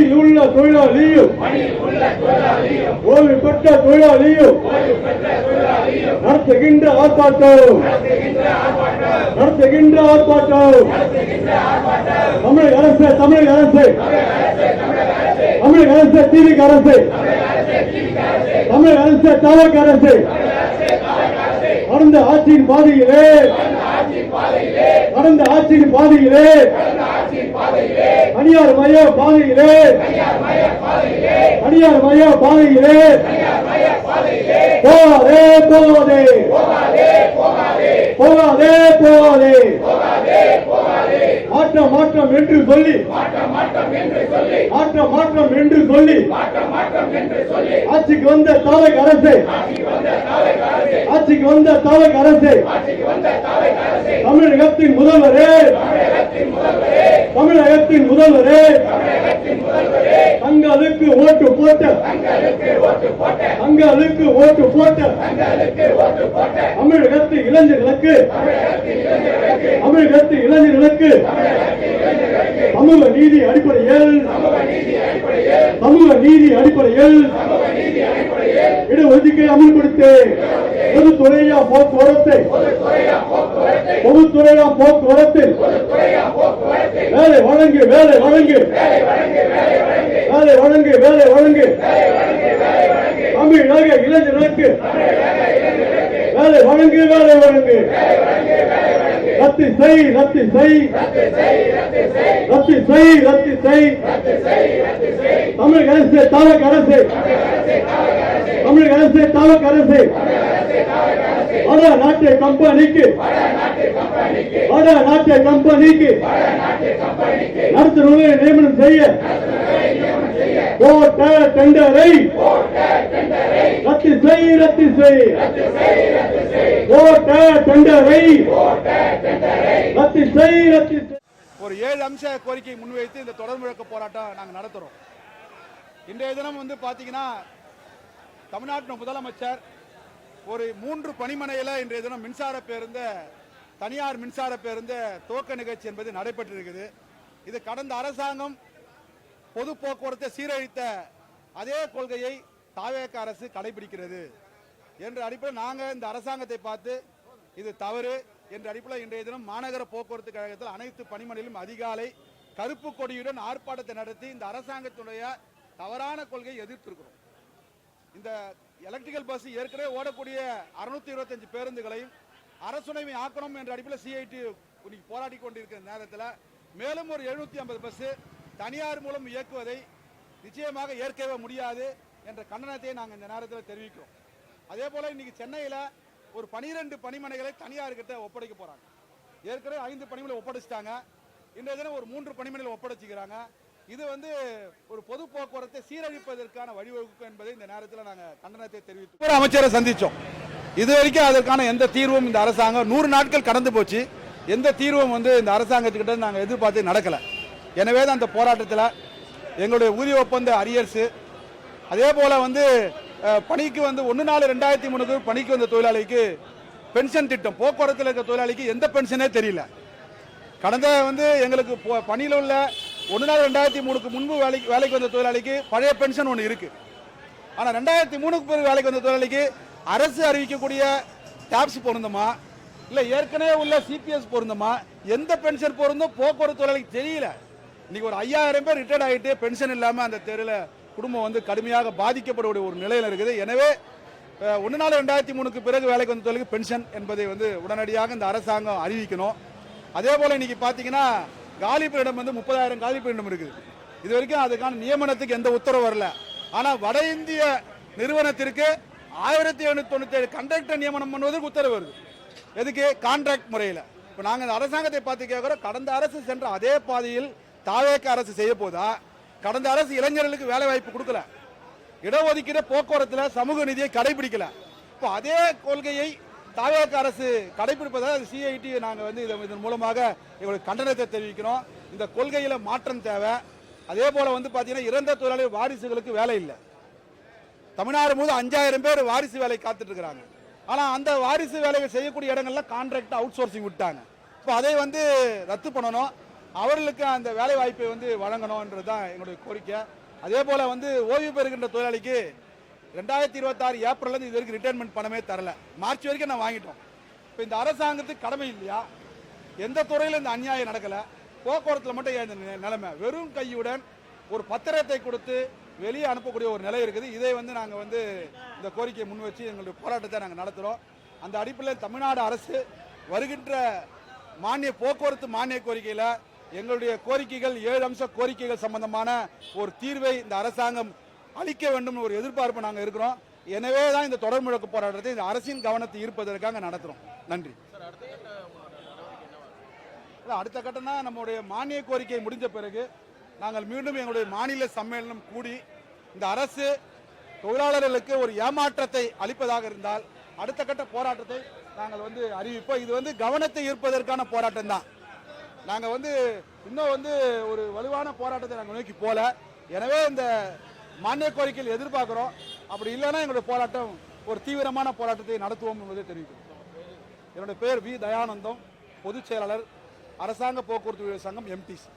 பணியில் உள்ள தொழிலாளியும் ஓய்வு பெற்ற தொழிலாளியும் நடத்துகின்ற ஆர்ப்பாட்டம் தமிழக அரசு திமுக அரசு தமிழக அரசு தவக அரசு கடந்த ஆட்சியின் பாதையிலே தனியார் மய பாதையிலே போகாதே மாற்றம் என்று சொல்லி ஆட்சிக்கு வந்த தவக அரசு தமிழகத்தின் முதல்வரே தங்களுக்கு ஓட்டு போட்ட தமிழகத்து இளைஞர்களுக்கு சமூக நீதி அடிப்படையில் இடஒதுக்கீடு அமல்படுத்த பொதுத்துறையா போக்குவரத்து வேலை வழங்கு தமிழக இளைஞர்களுக்கு வேலை வழங்கு ரத்து செய் தமிழக அரசு தவக அரசு வடநாட்டு கம்பெனிக்கு நடத்துனரை நியமனம் செய்ய போட்ட டெண்டரை ரத்து செய் ஒரு 7 அம்ச கோரிக்கை முன்வைத்து இந்த தொடர் முழக்க போராட்டம் நாங்கள் நடத்துறோம். இன்றைய தினம் பாத்தீங்கன்னா தமிழ்நாட்டின் முதலமைச்சர் ஒரு 3 பணிமனையில இன்றைய தினம் தனியார் மின்சார பேருந்து துவக்க நிகழ்ச்சி என்பது நடைபெற்றிருக்குது. இது கடந்த அரசாங்கம் பொது போக்குவரத்தை சீரழித்த அதே கொள்கையை தாவேக அரசு கடைபிடிக்கிறது என்ற அடிப்படையில் நாங்கள் இந்த அரசாங்கத்தை பார்த்து இது தவறு என்ற அடிப்படையில் இன்றைய தினம் மாநகர போக்குவரத்து கழகத்தில் அனைத்து பணிமனையிலும் அதிகாலை கருப்பு கொடியுடன் ஆர்ப்பாட்டத்தை நடத்தி இந்த அரசாங்கத்துடைய தவறான கொள்கையை எதிர்த்திருக்கிறோம். இந்த எலக்ட்ரிக்கல் பஸ் ஏற்கனவே ஓடக்கூடிய 625 பேருந்துகளையும் அரசுடைமை ஆக்கணும் என்ற அடிப்படையில் சிஐடி போராடி கொண்டிருக்கிற நேரத்தில் மேலும் ஒரு 750 பஸ் தனியார் மூலம் இயக்குவதை நிச்சயமாக ஏற்கவே முடியாது என்ற கண்டனத்தை நாங்கள் இந்த நேரத்தில் தெரிவிக்கிறோம். அதே போல இன்னைக்கு சென்னையில் ஒரு 12 பணிமனைகளை தனியார் கிட்ட ஒப்படைக்க போறாங்க. ஏற்கனவே 5 பணிமனை ஒப்படைச்சிட்டாங்க. இன்றைய தினம் ஒரு 3 பணிமனைகளை ஒப்படைச்சிக்கிறாங்க. இது ஒரு பொது போக்குவரத்தை சீரழிப்பதற்கான வழிவகுக்கும் என்பதை இந்த நேரத்தில் நாங்கள் கண்டனத்தை தெரிவித்தோம். அமைச்சரை சந்திச்சோம். இதுவரைக்கும் அதற்கான எந்த தீர்வும் இந்த அரசாங்கம் 100 நாட்கள் கடந்து போச்சு. எந்த தீர்வும் இந்த அரசாங்கத்துக்கிட்ட நாங்கள் எதிர்பார்த்து நடக்கல. எனவே தான் அந்த போராட்டத்தில் எங்களுடைய ஊதிய ஒப்பந்த அரியர்ஸ், அதே போல பணிக்கு 1/4/2003 பணிக்கு வந்த தொழிலாளிக்கு பென்ஷன் திட்டம், போக்குவரத்தில் இருக்க தொழிலாளிக்கு எந்த பென்ஷனே தெரியல. கடந்த எங்களுக்கு பணியில் உள்ள 1/4/2003 முன்பு வேலைக்கு வந்த தொழிலாளிக்கு பழைய பென்ஷன் ஒன்று இருக்கு. ஆனால் 2003 பிறகு வேலைக்கு வந்த தொழிலாளிக்கு அரசு அறிவிக்கக்கூடிய டாப்ஸ் பொருந்துமா, இல்லை ஏற்கனவே உள்ள சிபிஎஸ் பொருந்துமா, எந்த பென்ஷன் பொருந்தும் போக்குவரத்து தொழிலாளிக்கு தெரியல. இன்னைக்கு ஒரு 5000 பேர் ரிட்டையர்ட் ஆகிட்டு பென்ஷன் இல்லாமல் அந்த தெருவில் குடும்பம் கடுமையாக பாதிக்கப்படக்கூடிய ஒரு நிலையில் இருக்குது. எனவே 1/4/2003 பிறகு வேலைக்கு வந்த தொழிலுக்கு பென்ஷன் என்பதை உடனடியாக இந்த அரசாங்கம் அறிவிக்கணும். அதே போல இன்னைக்கு பார்த்தீங்கன்னா காலி பணியிடம் 30,000 காலி பணியிடம் இருக்குது. இது வரைக்கும் அதுக்கான நியமனத்துக்கு எந்த உத்தரவு வரல. ஆனால் வட இந்திய நிறுவனத்திற்கு 1797 கண்டக்டர் நியமனம் பண்ணுவதற்கு உத்தரவு வருது. எதுக்கு? கான்ட்ராக்ட் முறையில். இப்போ நாங்கள் இந்த அரசாங்கத்தை பார்த்து கேட்குறோம், கடந்த அரசு சென்ற அதே பாதையில் தாவேக அரசு செய்ய போதா? கடந்த அரசு இளைஞர்களுக்கு வேலை வாய்ப்பு கொடுக்கல, இடஒதுக்கீடு போக்குவரத்தில் சமூக நீதியை கடைபிடிக்கல. இப்போ அதே கொள்கையை தாவேக அரசு கடைபிடிப்பதாக சிஐடி நாங்கள் இதன் மூலமாக எங்களுக்கு கண்டனத்தை தெரிவிக்கிறோம். இந்த கொள்கையில் மாற்றம் தேவை. அதே போல பார்த்தீங்கன்னா இறந்த தொழிலாளி வாரிசுகளுக்கு வேலை இல்லை. தமிழ்நாடு முழு 5000 பேர் வாரிசு வேலை காத்துட்டு இருக்கிறாங்க. ஆனால் அந்த வாரிசு வேலைகள் செய்யக்கூடிய இடங்கள்ல கான்ட்ராக்ட் அவுட் சோர்சிங் விட்டாங்க. இப்போ அதை ரத்து பண்ணணும். அவர்களுக்கு அந்த வேலை வாய்ப்பை வந்து வழங்கணும்ன்றது தான் எங்களுடைய கோரிக்கை. அதே போல வந்து ஓய்வு பெறுகின்ற தொழிலாளிக்கு 2026 ஏப்ரல்லேருந்து இது வரைக்கும் ரிட்டைர்மெண்ட் பணமே தரல. மார்ச் வரைக்கும் நான் வாங்கிட்டோம். இப்போ இந்த அரசாங்கத்துக்கு கடமை இல்லையா? எந்த துறையில் இந்த அநியாயம் நடக்கல, போக்குவரத்தில் மட்டும் ஏன் இந்த நிலைமை? வெறும் கையுடன் ஒரு பத்திரத்தை கொடுத்து வெளியே அனுப்பக்கூடிய ஒரு நிலை இருக்குது. இதை வந்து நாங்கள் வந்து இந்த கோரிக்கையை முன் வச்சு எங்களுடைய போராட்டத்தை நாங்கள் நடத்துகிறோம். அந்த அடிப்படையில் தமிழ்நாடு அரசு வருகின்ற போக்குவரத்து மானிய கோரிக்கையில் எங்களுடைய கோரிக்கைகள் 7 அம்ச கோரிக்கைகள் சம்பந்தமான ஒரு தீர்வை இந்த அரசாங்கம் அளிக்க வேண்டும் ஒரு எதிர்பார்ப்பு நாங்கள் இருக்கிறோம். எனவே தான் இந்த தொடர் முழக்கு போராட்டத்தை இந்த அரசின் கவனத்தை ஈர்ப்பதற்காக நடத்துகிறோம். நன்றி. அடுத்த கட்டம்னா நம்முடைய மானிய கோரிக்கை முடிஞ்ச பிறகு நாங்கள் மீண்டும் எங்களுடைய மாநில சம்மேளனம் கூடி இந்த அரசு தொழிலாளர்களுக்கு ஒரு ஏமாற்றத்தை அளிப்பதாக இருந்தால் அடுத்த கட்ட போராட்டத்தை நாங்கள் வந்து அறிவிப்போம். இது வந்து கவனத்தை ஈர்ப்பதற்கான போராட்டம் தான். நாங்கள் வந்து இன்னும் வந்து ஒரு வலுவான போராட்டத்தை நாங்கள் நோக்கி போல. எனவே இந்த மானிய கோரிக்கையில் எதிர்பார்க்கிறோம். அப்படி இல்லைன்னா எங்களுடைய போராட்டம் ஒரு தீவிரமான போராட்டத்தை நடத்துவோம் என்பதை தெரிவிக்கிறோம். என்னுடைய பெயர் வி. தயானந்தம், பொதுச் செயலாளர், அரசாங்க போக்குவரத்து சங்கம், எம்டிசி.